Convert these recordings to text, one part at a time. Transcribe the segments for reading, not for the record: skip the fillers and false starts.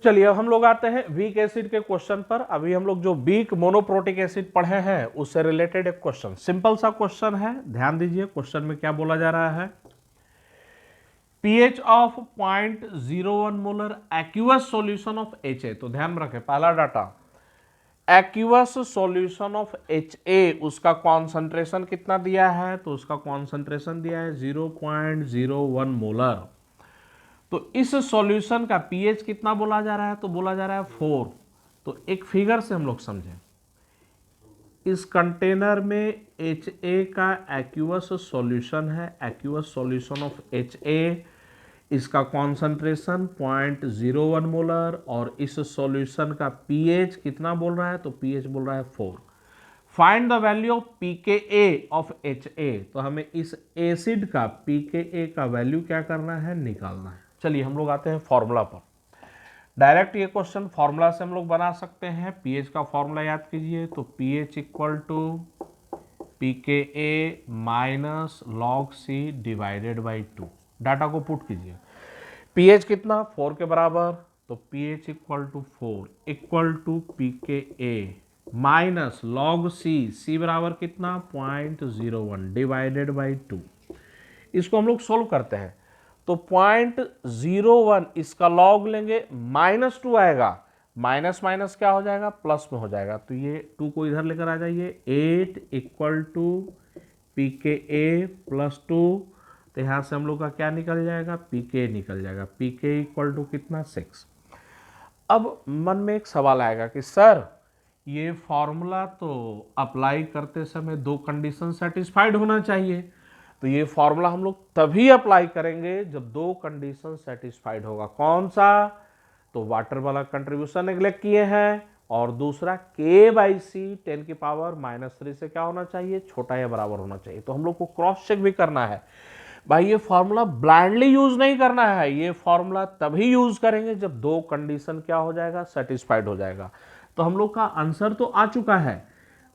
चलिए अब हम लोग आते हैं वीक एसिड के क्वेश्चन पर। अभी हम लोग जो वीक मोनोप्रोटिक एसिड पढ़े हैं उससे रिलेटेड एक क्वेश्चन, सिंपल सा क्वेश्चन है, ध्यान दीजिए क्वेश्चन में क्या बोला जा रहा है। pH of 0.01 molar aqueous solution of HA। तो ध्यान में रखें पहला data, aqueous solution of HA उसका कॉन्सेंट्रेशन कितना दिया है, तो उसका कॉन्सेंट्रेशन दिया है 0.01 मोलर। तो इस सॉल्यूशन का पीएच कितना बोला जा रहा है, तो बोला जा रहा है 4। तो एक फिगर से हम लोग समझें, इस कंटेनर में HA का एक्यूअस सॉल्यूशन है, एक्यूअस सॉल्यूशन ऑफ HA, इसका कॉन्सेंट्रेशन 0.01 मोलर, और इस सॉल्यूशन का पीएच कितना बोल रहा है, तो पीएच बोल रहा है 4। Find the value of pKa of HA। तो हमें इस एसिड का pKa का वैल्यू क्या करना है, निकालना है। चलिए हम लोग आते हैं फॉर्मूला पर। डायरेक्ट ये क्वेश्चन फॉर्मूला से हम लोग बना सकते हैं। पीएच का फॉर्मूला याद कीजिए, तो pH equal to pKa minus log C divided by 2। Data को पुट कीजिए, पीएच कितना 4 के बराबर, तो pH equal to 4 equal to pKa minus log C बराबर कितना 0.01 डिवाइडेड बाई 2। इसको हम लोग सोल्व करते हैं, तो 0.01 इसका लॉग लेंगे, -2 आएगा, माइनस माइनस क्या हो जाएगा, प्लस में हो जाएगा। तो ये 2 को इधर लेकर आ जाइए, 8 इक्वल टू pKa प्लस 2। तो यहाँ से हम लोग का क्या निकल जाएगा, pK निकल जाएगा, pK इक्वल टू कितना 6। अब मन में एक सवाल आएगा कि सर ये फॉर्मूला तो अप्लाई करते समय 2 कंडीशन सेटिस्फाइड होना चाहिए। तो ये फॉर्मूला हम लोग तभी अप्लाई करेंगे जब 2 कंडीशन सेटिस्फाइड होगा। कौन सा, तो वाटर वाला कंट्रीब्यूशन नेग्लेक्ट किए हैं, और दूसरा K/C 10⁻³ से क्या होना चाहिए, छोटा या बराबर होना चाहिए। तो हम लोग को क्रॉस चेक भी करना है भाई, ये फॉर्मूला ब्लाइंडली यूज नहीं करना है, ये फॉर्मूला तभी यूज करेंगे जब 2 कंडीशन क्या हो जाएगा, सेटिस्फाइड हो जाएगा। तो हम लोग का आंसर तो आ चुका है,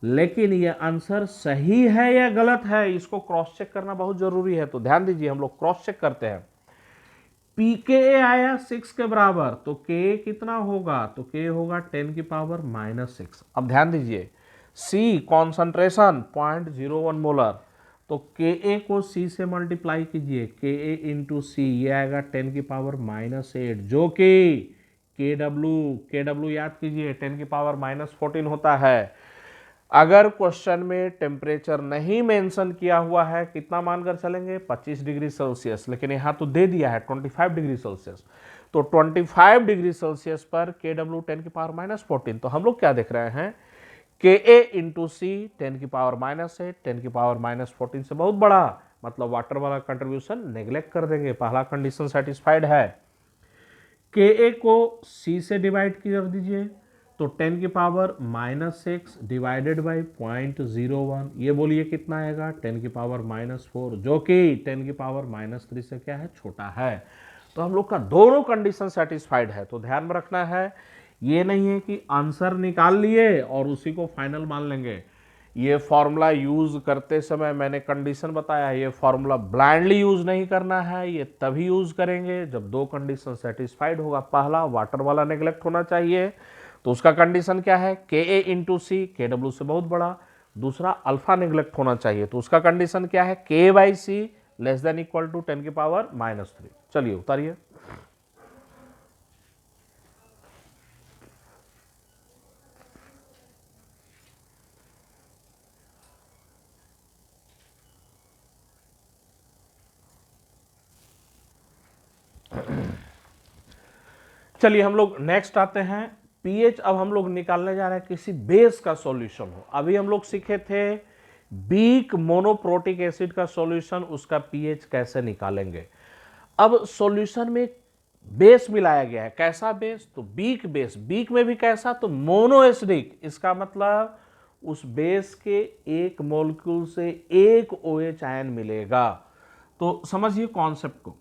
लेकिन ये आंसर सही है या गलत है, इसको क्रॉस चेक करना बहुत जरूरी है। तो ध्यान दीजिए हम लोग क्रॉस चेक करते हैं। pKa आया 6 के बराबर, तो K कितना होगा, तो K होगा 10⁻⁻6। अब ध्यान दीजिए, C कॉन्सेंट्रेशन 0.01 मोलर, तो Ka को C से मल्टीप्लाई कीजिए, Ka इंटू सी, ये आएगा 10⁻⁻8, जो कि Kw याद कीजिए 10⁻⁻14 होता है। अगर क्वेश्चन में टेम्परेचर नहीं मेंशन किया हुआ है, कितना मानकर चलेंगे, 25 डिग्री सेल्सियस, लेकिन यहाँ तो दे दिया है 25 डिग्री सेल्सियस। तो 25 डिग्री सेल्सियस पर Kw 10⁻⁻14। तो हम लोग क्या देख रहे हैं, Ka इंटू सी 10⁻⁻8 10⁻⁻14 से बहुत बड़ा, मतलब वाटर वाला कंट्रीब्यूशन नेग्लेक्ट कर देंगे, पहला कंडीशन सेटिस्फाइड है। Ka को C से डिवाइड कर दीजिए, तो 10⁻⁻6 डिवाइडेड बाई 0.01, ये बोलिए कितना आएगा 10⁻⁻4, जो कि 10⁻⁻3 से क्या है, छोटा है। तो हम लोग का दोनों कंडीशन सेटिस्फाइड है। तो ध्यान में रखना है, ये नहीं है कि आंसर निकाल लिए और उसी को फाइनल मान लेंगे। ये फॉर्मूला यूज करते समय मैंने कंडीशन बताया, ये फॉर्मूला ब्लाइंडली यूज नहीं करना है, ये तभी यूज करेंगे जब 2 कंडीशन सेटिस्फाइड होगा। पहला वाटर वाला नेग्लेक्ट होना चाहिए, तो उसका कंडीशन क्या है, Ka इंटू सी, Kw से बहुत बड़ा। दूसरा अल्फा नेग्लेक्ट होना चाहिए, तो उसका कंडीशन क्या है, K/C less than equal to 10⁻⁻3। चलिए उतारिए। चलिए हम लोग नेक्स्ट आते हैं, पीएच। अब हम लोग निकालने जा रहे हैं किसी बेस का सॉल्यूशन हो। अभी हम लोग सीखे थे वीक मोनोप्रोटिक एसिड का सॉल्यूशन, उसका पीएच कैसे निकालेंगे। अब सॉल्यूशन में बेस मिलाया गया है, कैसा बेस, तो वीक बेस। वीक में भी कैसा, तो मोनो एसिडिक, इसका मतलब उस बेस के एक मॉलिक्यूल से एक OH आयन मिलेगा। तो समझिए कॉन्सेप्ट को,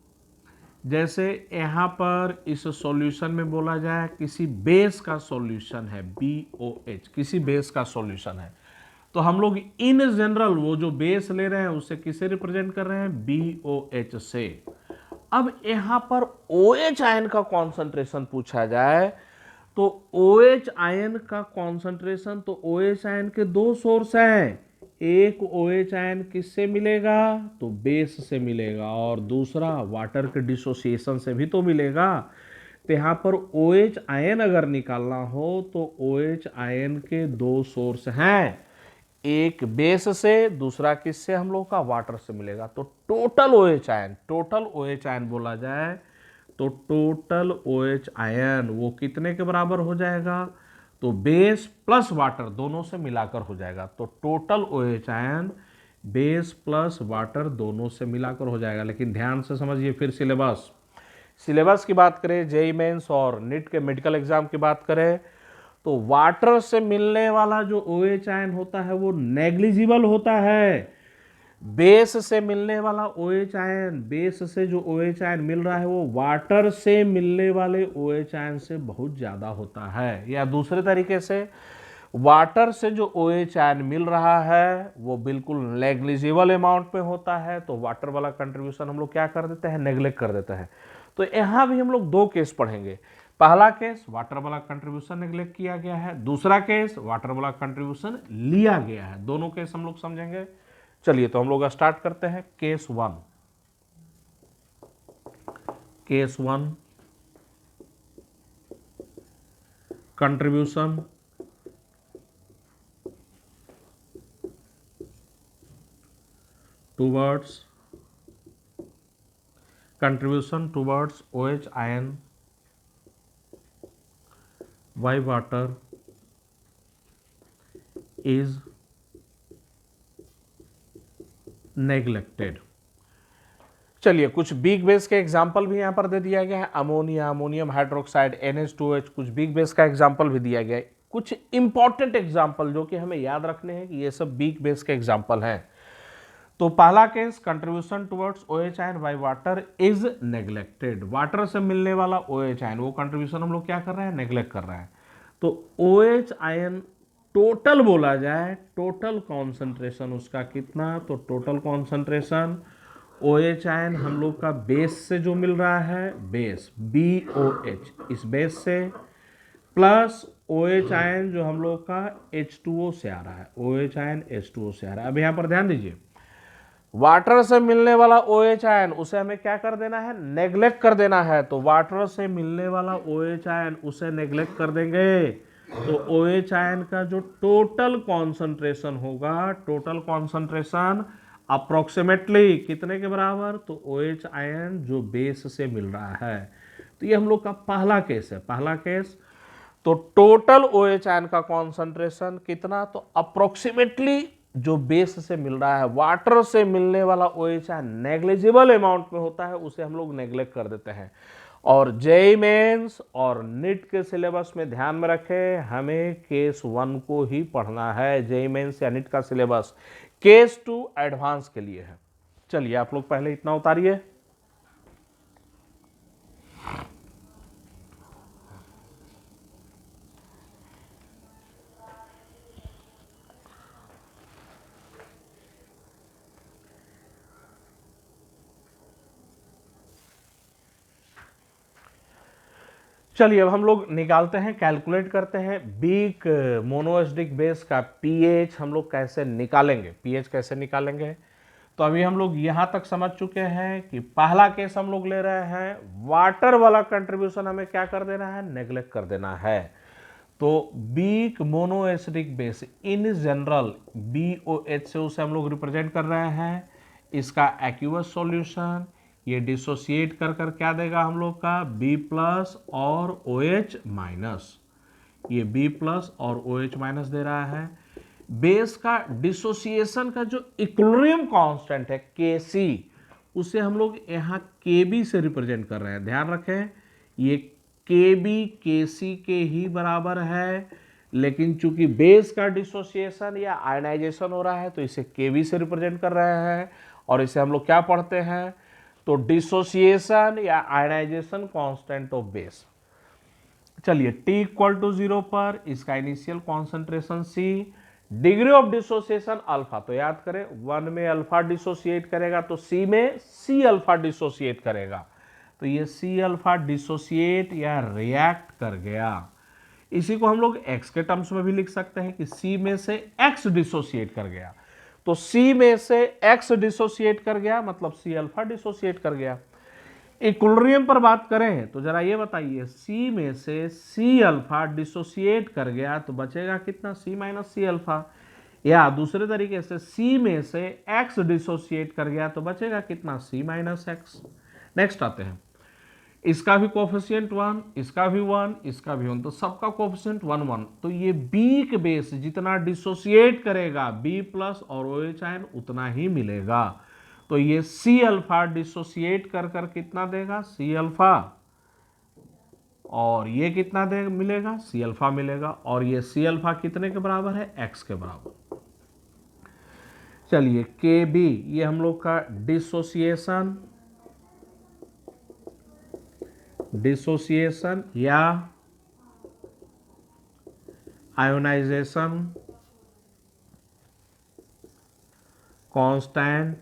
जैसे यहाँ पर इस सॉल्यूशन में बोला जाए किसी बेस का सॉल्यूशन है, BOH, किसी बेस का सॉल्यूशन है, तो हम लोग इन जनरल वो जो बेस ले रहे हैं उससे किसे रिप्रेजेंट कर रहे हैं, BOH से। अब यहां पर OH आयन का कॉन्सेंट्रेशन पूछा जाए तो OH आयन का कॉन्सेंट्रेशन, तो OH आयन के दो सोर्स हैं, एक OH आयन किससे मिलेगा तो बेस से मिलेगा और दूसरा वाटर के डिसोसिएशन से भी तो मिलेगा। तो यहाँ पर OH आयन अगर निकालना हो तो OH आयन के दो सोर्स हैं, एक बेस से, दूसरा किससे हम लोग का वाटर से मिलेगा। तो टोटल OH आयन बोला जाए तो टोटल OH आयन वो कितने के बराबर हो जाएगा, तो बेस प्लस वाटर दोनों से मिलाकर हो जाएगा। तो total OH ion base plus water दोनों से मिलाकर हो जाएगा। लेकिन ध्यान से समझिए, फिर सिलेबस की बात करें, जेईई मेंस और नीट के मेडिकल एग्जाम की बात करें तो वाटर से मिलने वाला जो OH आयन होता है वो नेग्लिजिबल होता है। बेस से मिलने वाला OH आयन, बेस से जो OH आयन मिल रहा है वो वाटर से मिलने वाले OH आयन से बहुत ज़्यादा होता है। या दूसरे तरीके से वाटर से जो OH आयन मिल रहा है वो बिल्कुल नेग्लिजिबल अमाउंट में होता है, तो वाटर वाला कंट्रीब्यूशन हम लोग क्या कर देते हैं, नेग्लेक्ट कर देते हैं। तो यहाँ भी हम लोग दो केस पढ़ेंगे। पहला केस वाटर वाला कंट्रीब्यूशन नेग्लेक्ट किया गया है, दूसरा केस वाटर वाला कंट्रीब्यूशन लिया गया है। दोनों केस हम लोग समझेंगे। चलिए तो हम लोग स्टार्ट करते हैं। Case one contribution towards OH ion by water is neglected। चलिए कुछ बिग बेस के एग्जाम्पल भी यहाँ पर दे दिया गया है, अमोनिया, अमोनियम हाइड्रोक्साइड, NH2H, कुछ बिग बेस का एग्जाम्पल भी दिया गया है। कुछ इंपॉर्टेंट एग्जाम्पल जो कि हमें याद रखने हैं कि ये सब बिग बेस के एग्जाम्पल हैं। तो पहला case contribution towards OH ion by water is neglected, water से मिलने वाला OH आयन वो कंट्रीब्यूशन हम लोग क्या कर रहे हैं, नेग्लेक्ट कर रहे हैं। तो OH आयन टोटल बोला जाए, टोटल कॉन्सेंट्रेशन उसका कितना, तो टोटल कॉन्सेंट्रेशन OH आयन हम लोग का बेस से जो मिल रहा है, बेस BOH, इस बेस से प्लस OH आयन जो हम लोग का H2O से आ रहा है, OH आयन H2O से आ रहा है। अब यहाँ पर ध्यान दीजिए, वाटर से मिलने वाला OH आयन उसे हमें क्या कर देना है, नेग्लेक्ट कर देना है। तो वाटर से मिलने वाला OH आयन उसे नेग्लेक्ट कर देंगे तो OH आयन का जो टोटल कॉन्सेंट्रेशन होगा, टोटल कॉन्सेंट्रेशन अप्रोक्सीमेटली कितने के बराबर, तो OH आयन जो बेस से मिल रहा है। तो ये हम लोग का पहला केस है। पहला केस तो टोटल OH आयन का कॉन्सेंट्रेशन कितना, तो अप्रोक्सीमेटली जो बेस से मिल रहा है, वाटर से मिलने वाला OH आयन नेग्लिजिबल अमाउंट में होता है, उसे हम लोग नेग्लेक्ट कर देते हैं। और जेईई मेंस और नीट के सिलेबस में ध्यान में रखें, हमें केस 1 को ही पढ़ना है। जेईई मेंस या नीट का सिलेबस केस 2 एडवांस के लिए है। चलिए आप लोग पहले इतना उतारिए। चलिए अब हम लोग निकालते हैं, कैलकुलेट करते हैं वीक मोनोएसिडिक बेस का पीएच हम लोग कैसे निकालेंगे, पीएच कैसे निकालेंगे। तो अभी हम लोग यहाँ तक समझ चुके हैं कि पहला केस हम लोग ले रहे हैं, वाटर वाला कंट्रीब्यूशन हमें क्या कर देना है, नेग्लेक्ट कर देना है। तो weak monoacidic base in general BOH से उसे हम लोग रिप्रेजेंट कर रहे हैं। इसका एक्यूअस सॉल्यूशन ये डिसोसिएट कर कर क्या देगा हम लोग का, B प्लस और OH माइनस, ये B प्लस और OH माइनस दे रहा है। बेस का डिसोसिएशन का जो इक्विलिब्रियम कांस्टेंट है Kc, उसे हम लोग यहाँ Kb से रिप्रेजेंट कर रहे हैं। ध्यान रखें ये Kb Kc के ही बराबर है, लेकिन चूंकि बेस का डिसोसिएशन या आयनाइजेशन हो रहा है तो इसे Kb से रिप्रेजेंट कर रहे हैं और इसे हम लोग क्या पढ़ते हैं, तो डिसोसिएशन या आयनाइजेशन कांस्टेंट ऑफ बेस। चलिए t इक्वल टू 0 पर इसका initial concentration C, degree of dissociation alpha, तो याद करें 1 में अल्फा डिसोसिएट करेगा तो C में C अल्फा डिसोसिएट करेगा। तो ये सी अल्फा डिसोसिएट या रिएक्ट कर गया। इसी को हम लोग x के टर्म्स में भी लिख सकते हैं कि C में से x डिसोसिएट कर गया। तो C में से x डिसोसिएट कर गया मतलब C अल्फा डिसोसिएट कर गया। इक्विलिब्रियम पर बात करें तो जरा ये बताइए, C में से C अल्फा डिसोसिएट कर गया तो बचेगा कितना, C माइनस C अल्फा। या दूसरे तरीके से C में से x डिसोसिएट कर गया तो बचेगा कितना, C माइनस x। नेक्स्ट आते हैं, इसका भी कोफिशिएंट 1, इसका भी 1, इसका भी 1, तो सबका कोफिशिएंट 1 1। तो ये B के बेस जितना डिसोसिएट करेगा B प्लस और OH आयन उतना ही मिलेगा। तो ये C अल्फा डिसोसिएट कर कर कितना देगा, C अल्फा, और ये कितना दे मिलेगा, C अल्फा मिलेगा। और ये C अल्फा कितने के बराबर है, x के बराबर। चलिए KB ये हम लोग का डिसोसिएशन या आयोनाइजेशन कांस्टेंट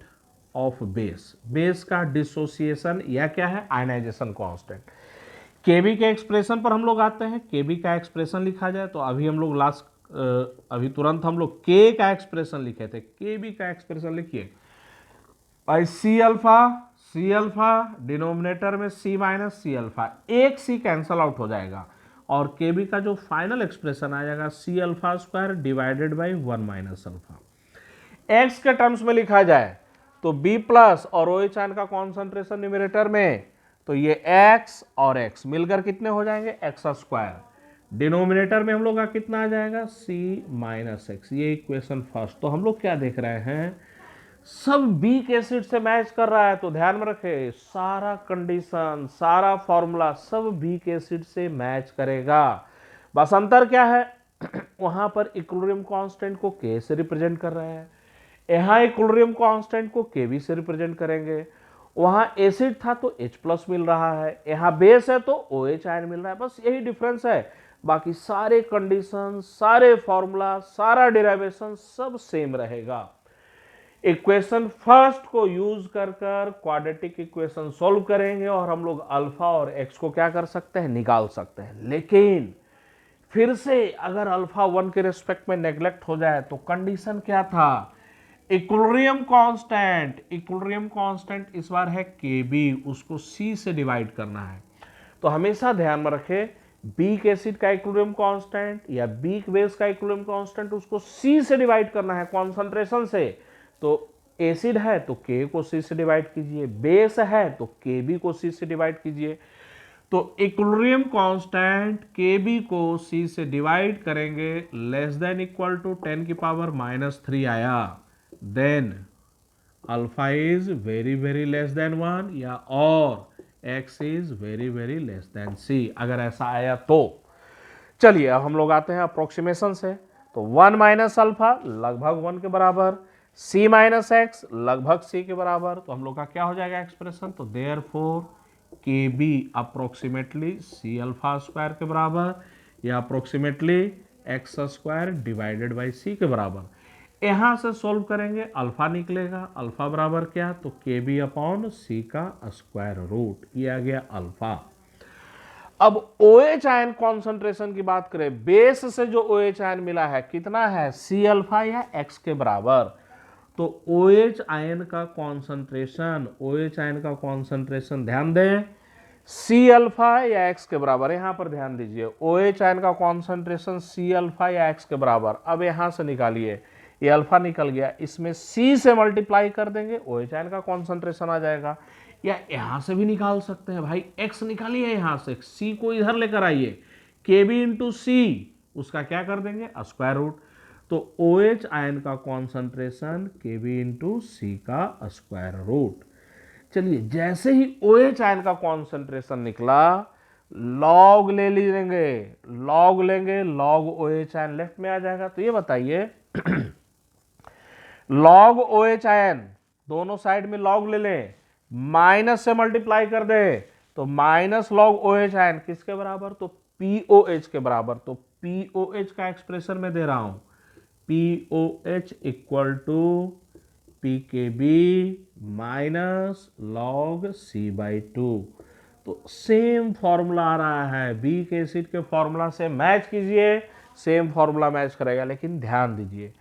ऑफ बेस का डिसोसिएशन या क्या है, आयोनाइजेशन कांस्टेंट। केबी के एक्सप्रेशन पर हम लोग आते हैं। केबी का एक्सप्रेशन लिखा जाए तो अभी हम लोग अभी तुरंत हम लोग के का एक्सप्रेशन लिखे थे। केबी का एक्सप्रेशन लिखिए भाई, सी अल्फा डिनोमिनेटर में C माइनस सी अल्फा, एक C कैंसल आउट हो जाएगा और केबी का जो फाइनल एक्सप्रेशन आ जाएगा C alpha square divided by 1 minus alpha. X के टर्म्स में लिखा जाए तो B प्लस और OH आयन का कॉन्सेंट्रेशन न्यूमरेटर में, तो ये x और x मिलकर कितने हो जाएंगे, x स्क्वायर। डिनोमिनेटर में हम लोग का कितना आ जाएगा, C माइनस एक्स। ये इक्वेशन फर्स्ट। तो हम लोग क्या देख रहे हैं, सब बीक एसिड से मैच कर रहा है। तो ध्यान में रखे, सारा कंडीशन सारा फॉर्मूला सब बीक एसिड से मैच करेगा। बस अंतर क्या है, वहां पर इक्विलिब्रियम कांस्टेंट को K से रिप्रेजेंट कर रहे हैं, यहाँ इक्विलिब्रियम कांस्टेंट को Kb से रिप्रेजेंट करेंगे। वहां एसिड था तो H प्लस मिल रहा है, यहाँ बेस है तो OH आयन मिल रहा है। बस यही डिफरेंस है, बाकी सारे कंडीशन सारे फॉर्मूला सारा डेरिवेशन सब सेम रहेगा। इक्वेशन फर्स्ट को यूज कर कर क्वाड्रेटिक इक्वेशन सॉल्व करेंगे और हम लोग अल्फा और एक्स को क्या कर सकते हैं, निकाल सकते हैं। लेकिन फिर से अगर अल्फा 1 के रिस्पेक्ट में नेग्लेक्ट हो जाए तो कंडीशन क्या था, इक्विलिब्रियम कांस्टेंट इस बार है Kb, उसको C से डिवाइड करना है। तो हमेशा ध्यान में रखें, बीक एसिड का इक्विलिब्रियम कांस्टेंट या बीक बेस का इक्विलिब्रियम कांस्टेंट उसको C से डिवाइड करना है कॉन्सेंट्रेशन से। तो एसिड है तो K को C से डिवाइड कीजिए, बेस है तो Kb को C से डिवाइड कीजिए। तो इक्विलिब्रियम कांस्टेंट Kb को C से डिवाइड करेंगे लेस देन इक्वल टू 10 की पावर -3 आया, then alpha is very very less than 1 या और x is very very less than C। अगर ऐसा आया तो चलिए अब हम लोग आते हैं अप्रोक्सीमेशन से। तो 1 माइनस अल्फा लगभग 1 के बराबर, C माइनस एक्स लगभग C के बराबर। तो हम लोग का क्या हो जाएगा एक्सप्रेशन, तो therefore KB approximately C alpha square के बराबर या approximately x square divided by C के बराबर। यहां से सॉल्व करेंगे अल्फा निकलेगा, अल्फा बराबर क्या, तो KB अपॉन C का स्क्वायर रूट, ये आ गया अल्फा। अब OH आयन कॉन्सेंट्रेशन की बात करें, बेस से जो OH आयन मिला है कितना है, C अल्फा या x के बराबर। तो OH आयन का कॉन्सेंट्रेशन ध्यान दें, C अल्फा या x के बराबर। यहां पर ध्यान दीजिए, OH आयन का कॉन्सेंट्रेशन C अल्फा या x के बराबर। अब यहां से निकालिए, ये अल्फा निकल गया, इसमें C से मल्टीप्लाई कर देंगे, OH आयन का कॉन्सेंट्रेशन आ जाएगा। या यहां से भी निकाल सकते हैं भाई, x निकालिए यहां से, C को इधर लेकर आइए, Kb इंटू C उसका क्या कर देंगे, स्क्वायर रूट। तो OH आयन का कॉन्सेंट्रेशन Kb इंटू C का स्क्वायर रूट। चलिए जैसे ही OH आयन का कॉन्सेंट्रेशन निकला, लॉग ले लेंगे, लॉग OH आयन लेफ्ट में आ जाएगा। तो ये बताइए लॉग OH आयन दोनों साइड में लॉग ले लें, माइनस से मल्टीप्लाई कर दे तो माइनस लॉग OH आयन किसके बराबर, तो POH के बराबर। तो POH का एक्सप्रेशन में दे रहा हूं, POH equal to PKB minus log C/2। तो सेम फॉर्मूला आ रहा है, वीक एसिड के फॉर्मूला से मैच कीजिए, सेम फॉर्मूला मैच करेगा। लेकिन ध्यान दीजिए,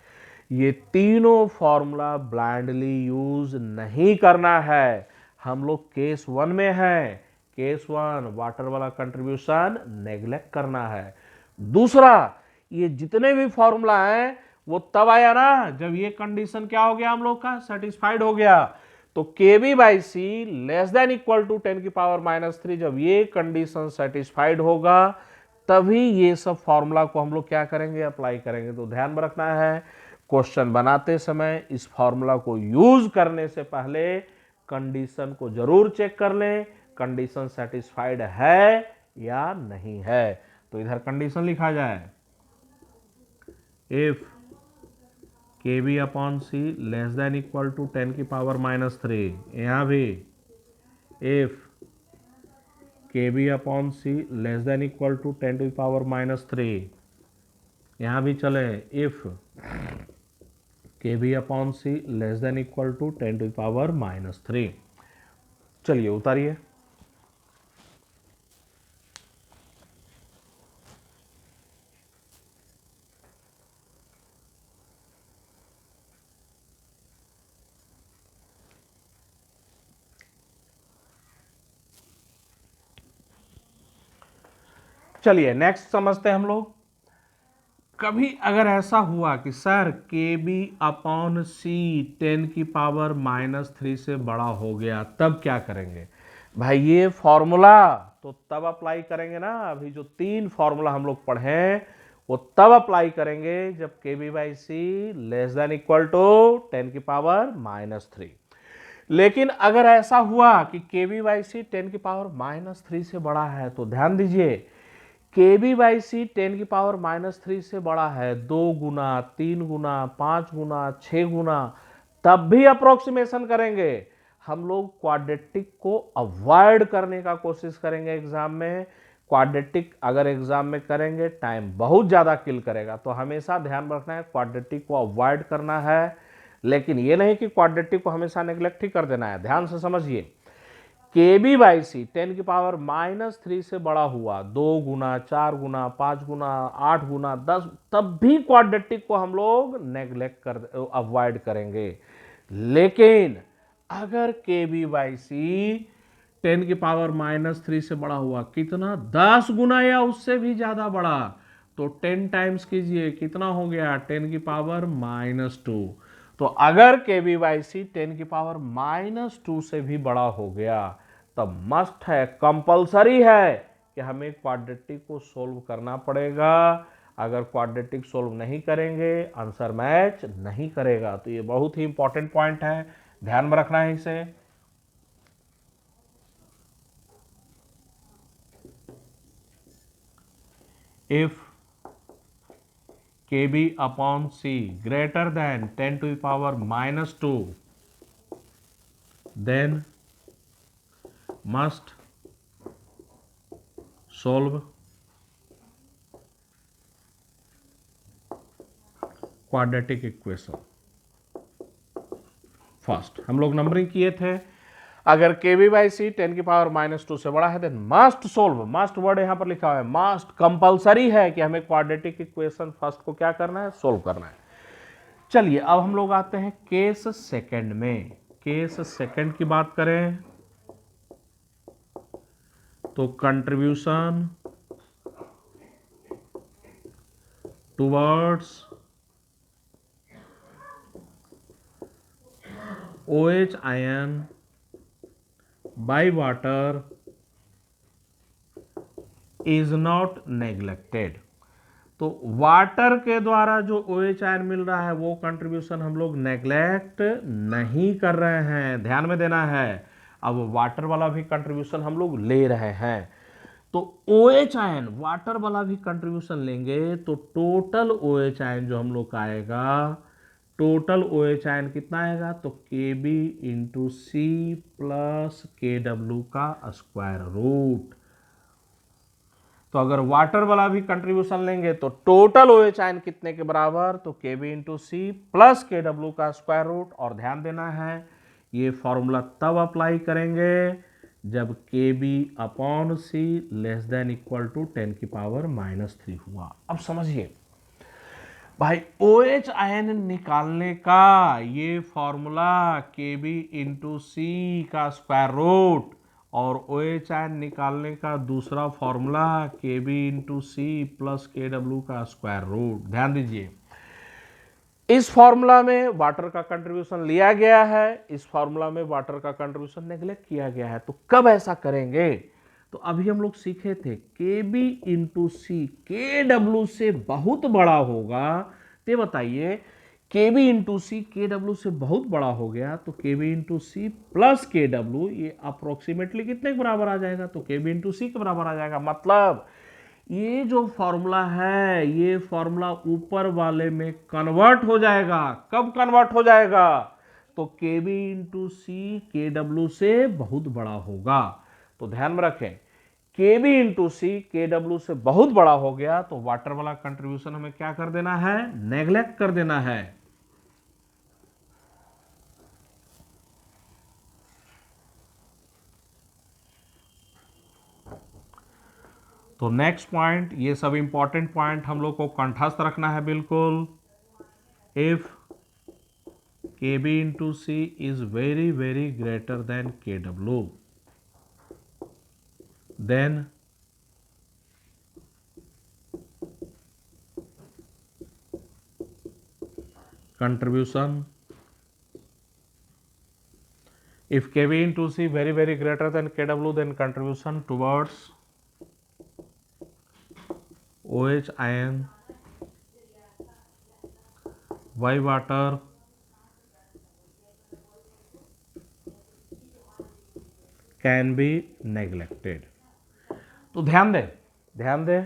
ये तीनों फॉर्मूला ब्लाइंडली यूज नहीं करना है। हम लोग केस 1 में हैं। केस 1 वाटर वाला कंट्रीब्यूशन नेग्लेक्ट करना है। दूसरा, ये जितने भी फॉर्मूला हैं वो तब आया ना जब ये कंडीशन क्या हो गया, हम लोग का सेटिस्फाइड हो गया। तो KB by C less than equal to 10 की पावर -3, जब ये कंडीशन सेटिस्फाइड होगा तभी ये सब फॉर्मूला को हम लोग क्या करेंगे, अप्लाई करेंगे। तो ध्यान में रखना है, क्वेश्चन बनाते समय इस फॉर्मूला को यूज करने से पहले कंडीशन को जरूर चेक कर लें, कंडीशन सेटिस्फाइड है या नहीं है। तो इधर कंडीशन लिखा जाए, if KB upon C less than equal to 10 की पावर -3, यहां भी if KB upon C less than equal to 10 to power -3, यहां भी चले if KB upon C less than equal to 10 to power -3। चलिए उतारिए। चलिए नेक्स्ट समझते हैं हम लोग। कभी अगर ऐसा हुआ कि सर KB अपॉन सी 10 की पावर -3 से बड़ा हो गया, तब क्या करेंगे? भाई ये फॉर्मूला तो तब अप्लाई करेंगे ना, अभी जो 3 फॉर्मूला हम लोग पढ़े वो तब अप्लाई करेंगे जब KB by C less than equal to 10 की पावर -3। लेकिन अगर ऐसा हुआ कि KB बाई सी 10 की पावर -3 से बड़ा है, तो ध्यान दीजिए KB बाई सी 10 की पावर -3 से बड़ा है 2 गुना, 3 गुना, 5 गुना, 6 गुना, तब भी अप्रोक्सीमेशन करेंगे। हम लोग क्वाड्रेटिक को अवॉइड करने का कोशिश करेंगे एग्जाम में। क्वाड्रेटिक अगर एग्जाम में करेंगे टाइम बहुत ज़्यादा किल करेगा, तो हमेशा ध्यान रखना है क्वाड्रेटिक को अवॉइड करना है। लेकिन ये नहीं कि क्वाड्रेटिक को हमेशा नेग्लेक्ट ही कर देना है। ध्यान से समझिए, KB बाई सी 10 की पावर -3 से बड़ा हुआ 2 गुना, 4 गुना, 5 गुना, 8 गुना, 10, तब भी क्वाड्रेटिक को हम लोग नेग्लेक्ट कर अवॉइड करेंगे। लेकिन अगर KB बाई सी 10 की पावर -3 से बड़ा हुआ, कितना, 10 गुना या उससे भी ज्यादा बड़ा, तो 10 टाइम्स कीजिए, कितना हो गया, 10 की पावर -2। तो अगर KB बाई सी 10 की पावर -2 से भी बड़ा हो गया, तब मस्ट है, कंपलसरी है कि हमें क्वाड्रेटिक को सोल्व करना पड़ेगा। अगर क्वाड्रेटिक सोल्व नहीं करेंगे आंसर मैच नहीं करेगा। तो ये बहुत ही इंपॉर्टेंट पॉइंट है, ध्यान में रखना है इसे। If KB upon C greater than 10 to the power -2, then must solve quadratic equation. First हम लोग नंबरिंग किए थे, अगर KB बाई सी 10 की पावर -2 से बड़ा है, then must solve, must word यहां पर लिखा हुआ है, मस्ट, कंपलसरी है कि हमें क्वाड्रेटिक इक्वेशन फर्स्ट को क्या करना है, सोल्व करना है। चलिए अब हम लोग आते हैं केस सेकंड में। केस सेकंड की बात करें तो contribution towards OH ion by water is not neglected. तो वाटर के द्वारा जो OH आयन मिल रहा है वो कंट्रीब्यूशन हम लोग नेग्लेक्ट नहीं कर रहे हैं, ध्यान में देना है। अब वाटर वाला भी कंट्रीब्यूशन हम लोग ले रहे हैं, तो OH आयन वाटर वाला भी कंट्रीब्यूशन लेंगे तो टोटल OH आयन जो हम लोग का आएगा, टोटल OH आयन कितना आएगा, तो KB into C plus KW का स्क्वायर रूट। तो अगर वाटर वाला भी कंट्रीब्यूशन लेंगे तो टोटल OH आयन कितने के बराबर, तो KB into C plus KW का स्क्वायर रूट। और ध्यान देना है ये फॉर्मूला तब अप्लाई करेंगे जब K B upon C less than equal to 10 की पावर -3 हुआ। अब समझिए भाई, OH आयन निकालने का ये फॉर्मूला के बी इंटू सी का स्क्वायर रूट और OH आयन निकालने का दूसरा फॉर्मूला के बी इंटू सी प्लस के डब्ल्यू का स्क्वायर रूट। ध्यान दीजिए, इस फॉर्मूला में वाटर का कंट्रीब्यूशन लिया गया है, इस फॉर्मूला में वाटर का कंट्रीब्यूशन नेग्लेक्ट किया गया है। तो कब ऐसा करेंगे? तो अभी हम लोग सीखे थे के बी इंटू सी के डब्ल्यू से बहुत बड़ा होगा। तो बताइए, के बी इंटू सी के डब्ल्यू से बहुत बड़ा हो गया तो के बी इंटू सी प्लस के डब्ल्यू ये अप्रोक्सीमेटली कितने के बराबर आ जाएगा? तो के बी इंटू सी के बराबर आ जाएगा। मतलब ये जो फॉर्मूला है, ये फॉर्मूला ऊपर वाले में कन्वर्ट हो जाएगा। कब कन्वर्ट हो जाएगा? तो के बी इंटू सी के डब्ल्यू से बहुत बड़ा होगा। तो ध्यान में रखें, के बी इंटू सी के डब्ल्यू से बहुत बड़ा हो गया तो वाटर वाला कंट्रीब्यूशन हमें क्या कर देना है? नेग्लेक्ट कर देना है। तो नेक्स्ट पॉइंट, ये सब इंपॉर्टेंट पॉइंट हम लोग को कंठस्थ रखना है बिल्कुल। If K B into C is very very greater than K W, then contribution, if Kb into C very very greater than Kw, then contribution towards OH ion by water can be neglected। तो ध्यान दें,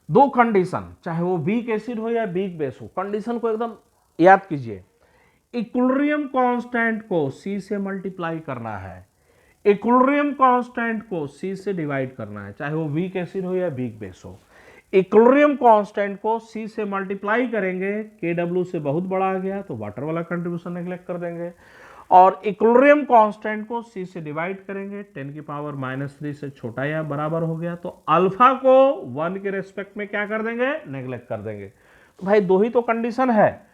दो condition, चाहे वो weak acid हो या weak base हो, condition को एकदम याद कीजिए। इक्विलिब्रियम कांस्टेंट को C से मल्टीप्लाई करना है, इक्विलिब्रियम कांस्टेंट को C से डिवाइड करना है, चाहे वो वीक एसिड हो या वीक बेस हो। इक्विलिब्रियम कांस्टेंट को C से मल्टीप्लाई करेंगे, KW से बहुत बड़ा आ गया तो वाटर वाला कंट्रीब्यूशन नेग्लेक्ट कर देंगे, और इक्विलिब्रियम कांस्टेंट को C से डिवाइड करेंगे, 10 की पावर -3 से छोटा या बराबर हो गया तो अल्फा को 1 के रेस्पेक्ट में क्या कर देंगे? नेग्लेक्ट कर देंगे। तो भाई दो ही तो कंडीशन है,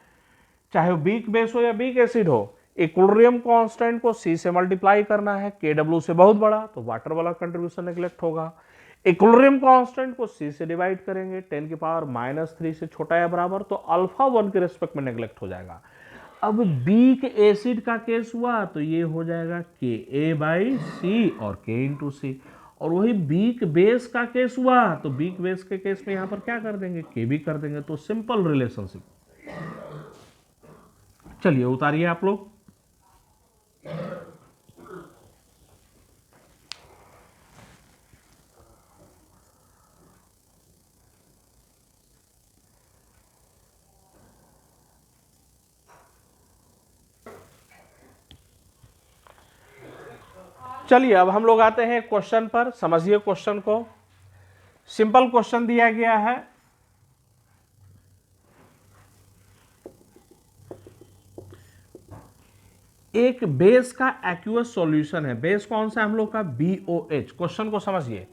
चाहे वीक बेस हो या वीक एसिड हो। इक्विलिब्रियम कांस्टेंट को C से मल्टीप्लाई करना है, KW से बहुत बड़ा तो वाटर वाला कंट्रीब्यूशन नेग्लेक्ट होगा। इक्विलिब्रियम कांस्टेंट को C से डिवाइड करेंगे, 10 की पावर -3 से छोटा या बराबर तो अल्फा 1 के रेस्पेक्ट में नेग्लेक्ट हो जाएगा। अब वीक एसिड का केस हुआ तो ये हो जाएगा Ka/C और K इंटू सी, और वही वीक बेस का केस हुआ तो वीक बेस के केस में यहां पर क्या कर देंगे? Kb कर देंगे। तो सिंपल रिलेशनशिप। चलिए उतारिए आप लोग। चलिए अब हम लोग आते हैं क्वेश्चन पर। समझिए क्वेश्चन को, सिंपल क्वेश्चन दिया गया है। एक बेस का एक्वस सॉल्यूशन है, बेस कौन सा है हम लोग का? BOH। क्वेश्चन को समझिए,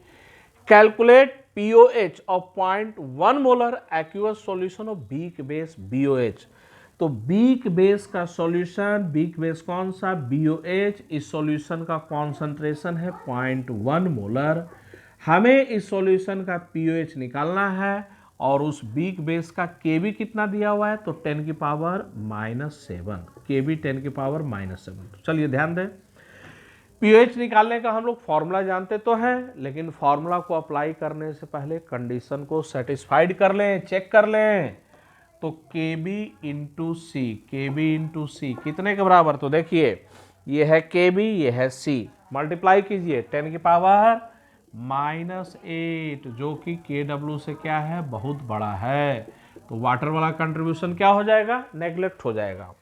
calculate POH of 0.1 molar aqueous solution of weak base BOH। तो वीक बेस का सॉल्यूशन, वीक बेस कौन सा? BOH। इस सॉल्यूशन का कॉन्सेंट्रेशन है 0.1 मोलर। हमें इस सॉल्यूशन का POH निकालना है और उस वीक बेस का Kb कितना दिया हुआ है? तो 10 की पावर -7, Kb 10 की पावर -7। चलिए ध्यान दें, पीओएच निकालने का हम लोग फॉर्मूला जानते तो हैं, लेकिन फॉर्मूला को अप्लाई करने से पहले कंडीशन को सेटिस्फाइड कर लें, चेक कर लें। तो Kb इंटू सी, Kb इंटू सी कितने के बराबर? तो देखिए ये है Kb, ये है C, मल्टीप्लाई कीजिए 10 की पावर -8 जो कि KW से क्या है? बहुत बड़ा है। तो वाटर वाला कंट्रीब्यूशन क्या हो जाएगा? नेग्लेक्ट हो जाएगा।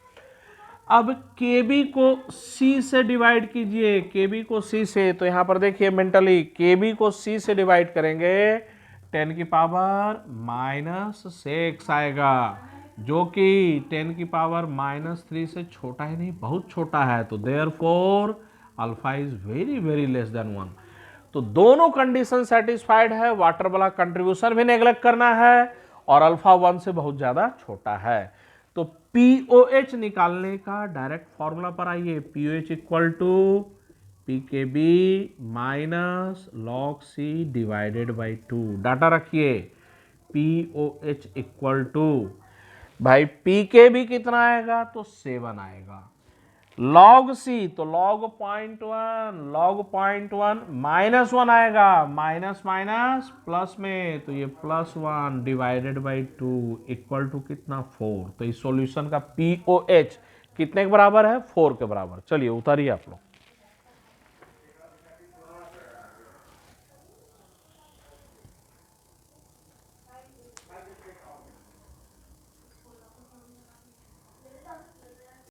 अब Kb को C से डिवाइड कीजिए, Kb को C से, तो यहां पर देखिए मेंटली Kb को C से डिवाइड करेंगे 10 की पावर -6 आएगा, जो कि 10 की पावर -3 से छोटा ही नहीं, बहुत छोटा है। तो therefore alpha is very very less than 1। तो दोनों कंडीशन सेटिस्फाइड है, वाटर वाला कंट्रीब्यूशन भी नेग्लेक्ट करना है और अल्फा 1 से बहुत ज्यादा छोटा है। तो पीओएच निकालने का डायरेक्ट फॉर्मूला पर आइए। POH equal to pKb minus log C divided by 2। Data रखिए पीओएच इक्वल टू, भाई पीकेबी कितना आएगा तो 7 आएगा, लॉग सी तो लॉग 0.1, लॉग 0.1 -1 आएगा, माइनस माइनस प्लस में तो ये +1 डिवाइडेड बाई 2 इक्वल टू कितना 4। तो इस सॉल्यूशन का पीओएच कितने के बराबर है 4 के बराबर। चलिए उतारिए आप लोग।